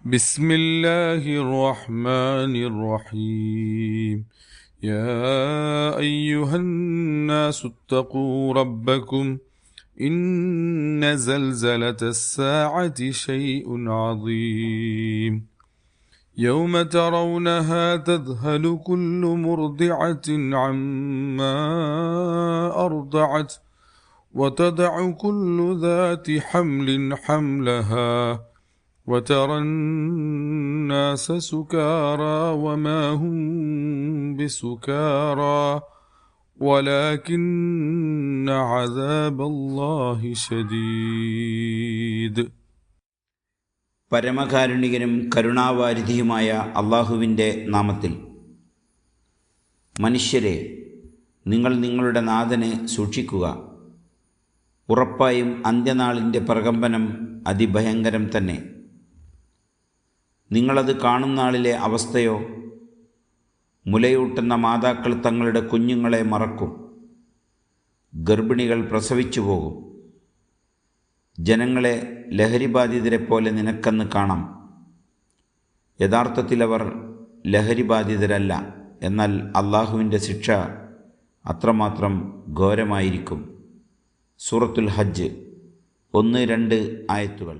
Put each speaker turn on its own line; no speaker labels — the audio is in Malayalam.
بسم الله الرحمن الرحيم يا أيها الناس اتقوا ربكم إن زلزلة الساعة شيء عظيم يوم ترونها تذهل كل مرضعة عما أرضعت وتضع كل ذات حمل حملها وترى الناس سكارى وما هم بسكارى ولكن عذاب الله شديد.
പരമകാരുണികനും കരുണാവാരിധിയുമായ അള്ളാഹുവിൻ്റെ നാമത്തിൽ. മനുഷ്യരെ, നിങ്ങൾ നിങ്ങളുടെ നാഥനെ സൂക്ഷിക്കുക. ഉറപ്പായും അന്ത്യനാളിൻ്റെ പ്രകമ്പനം അതിഭയങ്കരം തന്നെ. നിങ്ങളത് കാണും നാളിലെ അവസ്ഥയോ? മുലയൂട്ടുന്ന മാതാക്കൾ തങ്ങളുടെ കുഞ്ഞുങ്ങളെ മറക്കും. ഗർഭിണികൾ പ്രസവിച്ചു പോകും. ജനങ്ങളെ ലഹരിബാധിതരെ പോലെ നിനക്കന്ന് കാണാം. യഥാർത്ഥത്തിൽ അവർ ലഹരിബാധിതരല്ല. എന്നാൽ അള്ളാഹുവിൻ്റെ ശിക്ഷ അത്രമാത്രം ഘോരമായിരിക്കും. സൂറത്തുൽ ഹജ്ജ് 1-2 ആയത്തുകൾ.